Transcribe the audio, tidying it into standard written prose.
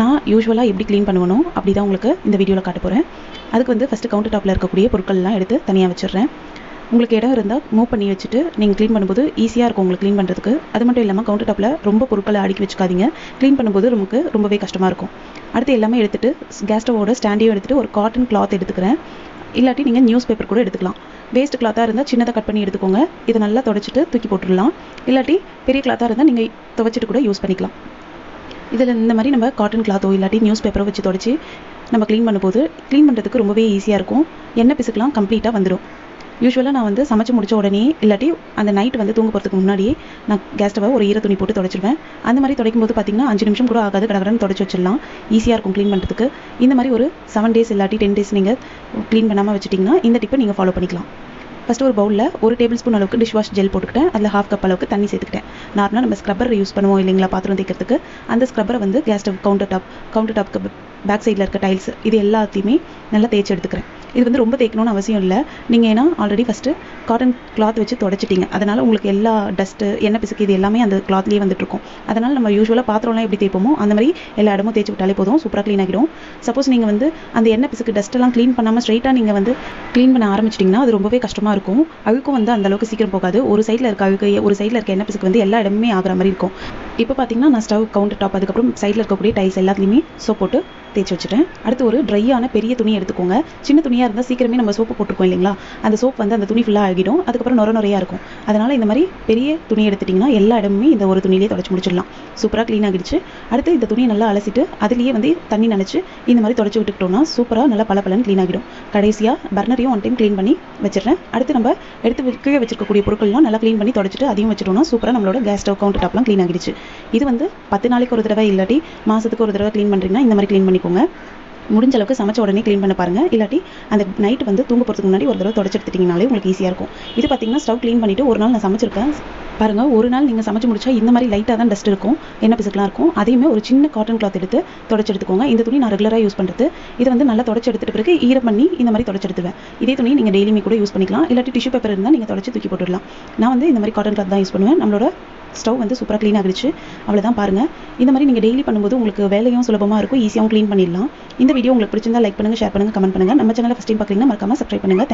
நான் யூசுவலாக எப்படி க்ளீன் பண்ணுவனோ அப்படி தான் உங்களுக்கு இந்த வீடியோவில் காட்ட போகிறேன். அதுக்கு வந்து ஃபஸ்ட்டு கவுண்டர் டாப்பில் இருக்கக்கூடிய பொருட்கள்லாம் எடுத்து தனியாக வச்சிடுறேன். உங்களுக்கு இடம் இருந்தால் மூவ் பண்ணி வச்சுட்டு நீங்கள் க்ளீன் பண்ணும்போது ஈஸியாக இருக்கும் உங்களுக்கு க்ளீன் பண்ணுறதுக்கு. அது மட்டும் இல்லாமல் கவுண்டர் டாப்பில் ரொம்ப பொருட்களை அடுக்கி வச்சுக்காதீங்க. க்ளீன் பண்ணும்போது நமக்கு ரொம்பவே கஷ்டமாக இருக்கும். அடுத்து எல்லாமே எடுத்துகிட்டு கேஸ் ஸ்டவோட ஸ்டாண்டையும் எடுத்துகிட்டு ஒரு காட்டன் கிளாத் எடுத்துக்கிறேன். இல்லாட்டி நீங்கள் நியூஸ் பேப்பர் கூட எடுத்துக்கலாம். வேஸ்ட் கிளாத்தாக இருந்தால் சின்னதாக கட் பண்ணி எடுத்துக்கோங்க. இதை நல்லா துடைச்சிட்டு தூக்கி போட்டுடலாம். இல்லாட்டி பெரிய கிளாத்தாக இருந்தால் நீங்கள் துவைச்சிட்டு கூட யூஸ் பண்ணிக்கலாம். இதில் இந்த மாதிரி நம்ம காட்டன் கிளாத்தோ இல்லாட்டி நியூஸ் பேப்பரோ வச்சு தொடச்சி நம்ம க்ளீன் பண்ணும்போது க்ளீன் பண்ணுறதுக்கு ரொம்பவே ஈஸியாக இருக்கும். எண்ணெய் பிசுக்கெலாம் கம்ப்ளீட்டாக வந்துடும். யூஸ்வலாக நான் வந்து சமைச்சு முடிச்ச உடனே இல்லாட்டி அந்த நைட் வந்து தூங்க போகிறதுக்கு முன்னாடியே நான் கேஸ் ஸ்டவை ஒரு ஈர துணி போட்டு தொடச்சிடுவேன். அந்த மாதிரி துடைக்கும் போது பார்த்திங்கன்னா 5 நிமிஷம் கூட ஆகாது, கடகடன்னு தொடச்சி வச்சிடலாம். ஈஸியாக இருக்கும் க்ளீன் பண்ணுறதுக்கு. இந்த மாதிரி ஒரு 7 days இல்லாட்டி 10 days நீங்கள் க்ளீன் பண்ணாமல் வச்சுட்டிங்கன்னா இந்த டிப்பை நீங்கள் ஃபாலோ பண்ணிக்கலாம். ஃபஸ்ட்டு ஒரு பவுலில் 1 டேபிள் ஸ்பூன் அளவுக்கு டிஷ் வாஷ் ஜெல் போட்டுக்கிட்டேன். அதில் 1/2 கப் அளவுக்கு தண்ணி சேர்த்துக்கிட்டேன். நார்மலாக நம்ம ஸ்க்ரப்பர் யூஸ் பண்ணுவோம் இல்லைங்களா பாத்திரம் தேய்க்கிறதுக்கு. அந்த ஸ்க்ரப்பரை வந்து கேஸ் ஸ்டவ் கவுண்டர் டாப்க்கு பேக் சைடில் இருக்க டைல்ஸ் இது எல்லாத்தையுமே நல்லா தேய்ச்சி எடுத்துக்கிறேன். இது வந்து ரொம்ப தேய்க்கணும்னு அவசியம் இல்லை. நீங்கள் ஏன்னா ஆல்ரெடி ஃபஸ்ட்டு காட்டன் கிளாத் வச்சு தொடச்சிட்டிங்க. அதனால் உங்களுக்கு எல்லா டஸ்ட்டு எண்ணெய் பிசுக்கு இது எல்லாமே அந்த கிளாத்லேயே வந்துட்டுருக்கும். அதனால் நம்ம யூஸ்வலாக பாத்திரம்லாம் எப்படி தேய்ப்போமோ அந்த மாதிரி எல்லா இடமும் தேய்ச்சி விட்டாலே போதும், சூப்பராக க்ளீன் ஆகிடும். சப்போஸ் நீங்கள் வந்து அந்த எண்ணெய் பிசுக்கு டஸ்ட்டெல்லாம் க்ளீன் பண்ணாமல் ஸ்ட்ரைட்டாக நீங்கள் வந்து க்ளீன் பண்ண ஆரம்பிச்சிட்டிங்கன்னா அது ரொம்பவே கஷ்டமாக இருக்கும். அழுக்கும் வந்து அந்தளவுக்கு சீக்கிரம் போகாது. ஒரு சைடில் இருக்க அழுக்கு ஒரு சைடில் இருக்க எண்ணெய் பிசுக்கு வந்து எல்லா இடமே ஆகிற மாதிரி இருக்கும். இப்போ பார்த்தீங்கன்னா நான் ஸ்டவ் கவுண்டர் டாப் அதுக்கப்புறம் சைடில் இருக்கக்கூடிய டைல்ஸ் எல்லாத்துலேயுமே சோப் போட்டு தேய்ச்சி வச்சுட்டேன். அடுத்து ஒரு ட்ரையான பெரிய துணி எடுத்துக்கோங்க. சின்ன துணியாக இருந்தால் சீக்கிரமே நம்ம சோப்பு போட்டிருக்கோம் இல்லைங்களா, அந்த சோப் வந்து அந்த துணி ஃபுல்லாக ஆகிடும். அதுக்கப்புறம் நுரையாக இருக்கும். அதனால் இந்த மாதிரி பெரிய துணி எடுத்துட்டிங்கன்னா எல்லா இடமுமே இந்த ஒரு துணியிலே தொடச்சி முடிச்சிடலாம். சூப்பராக க்ளீன் ஆகிடுச்சு. அடுத்து இந்த துணியை நல்லா அலசிட்டு அதுலேயே வந்து தண்ணி நினச்சி இந்த மாதிரி தொடச்சி விட்டுக்கிட்டோம்னா சூப்பராக நல்லா பளபளன்னு க்ளீன் ஆகிடும். கடைசியாக பர்னரையும் 1 டைம் க்ளீன் பண்ணி வச்சிடுறேன். அடுத்து நம்ம எடுத்து கீழே வச்சிருக்கக்கூடிய பொருட்கள்லாம் நல்லா க்ளீன் பண்ணி தொடச்சிட்டு அதையும் வச்சிட்டோம்னா சூப்பராக நம்மளோட கேஸ் ஸ்டவ் கவுண்டர் டாப்லாம் க்ளீன் ஆகிடுச்சு. இது வந்து 10 நாளைக்கு ஒரு தடவை இல்லாட்டி மாதத்துக்கு ஒரு தடவை க்ளீன் பண்ணுறீங்கன்னா இந்த மாதிரி க்ளீன் பண்ணிக்கோங்க. முடிஞ்ச அளவுக்கு சமைச்ச உடனே க்ளீன் பண்ண பாருங்கள். இல்லாட்டி அந்த நைட் வந்து தூங்க போகிறதுக்கு முன்னாடி ஒரு தடவை தொடச்சி எடுத்துட்டிங்கனாலே உங்களுக்கு ஈஸியாக இருக்கும். இது பார்த்தீங்கன்னா ஸ்டவ் க்ளீன் பண்ணிவிட்டு ஒரு நாள் நான் சமைச்சிருக்கேன் பாருங்கள். ஒரு நாள் நீங்கள் சமைச்சு முடிச்சா இந்த மாதிரி லைட்டாக தான் டஸ்ட் இருக்கும், எண்ணெய் பிசுக்கெலாம் இருக்கும். அதையுமே ஒரு சின்ன காட்டன் கிளாத் எடுத்து தொடச்சி எடுத்துக்கோங்க. இந்த துணி நான் ரெகுலராக யூஸ் பண்ணுறது. இதை வந்து நல்லா தொடச்சி எடுத்துகிட்டு பிறகு ஈரம் பண்ணி இந்த மாதிரி தொடச்சி எடுத்துவேன். இதே துணி நீங்கள் டெய்லியுமே கூட யூஸ் பண்ணிக்கலாம். இல்லாட்டி டிஷ்யூ பேப்பர் இருந்தால் நீங்கள் தொடச்சி தூக்கி போட்டுடலாம். நான் வந்து இந்த மாதிரி காட்டன் கிளாத் தான் யூஸ் பண்ணுவேன். நம்மளோட ஸ்டவ் வந்து சூப்பராக க்ளீன் ஆகிடுச்சு. அவ்வளோதான் பாருங்கள். இந்த மாதிரி நீங்கள் டெய்லி பண்ணும்போது உங்களுக்கு வேலையும் சுலபமாக இருக்கும், ஈஸியாகவும் க்ளீன் பண்ணிடலாம். இந்த வீடியோ உங்களுக்கு பிடிச்சிருந்தா லைக் பண்ணுங்கள், ஷேர் பண்ணுங்கள், கமெண்ட் பண்ணுங்கள். நம்ம சேனலை ஃபஸ்ட் டைம் பார்க்குறீங்கன்னா மறக்காம சப்ஸ்கிரைப் பண்ணுங்கள்.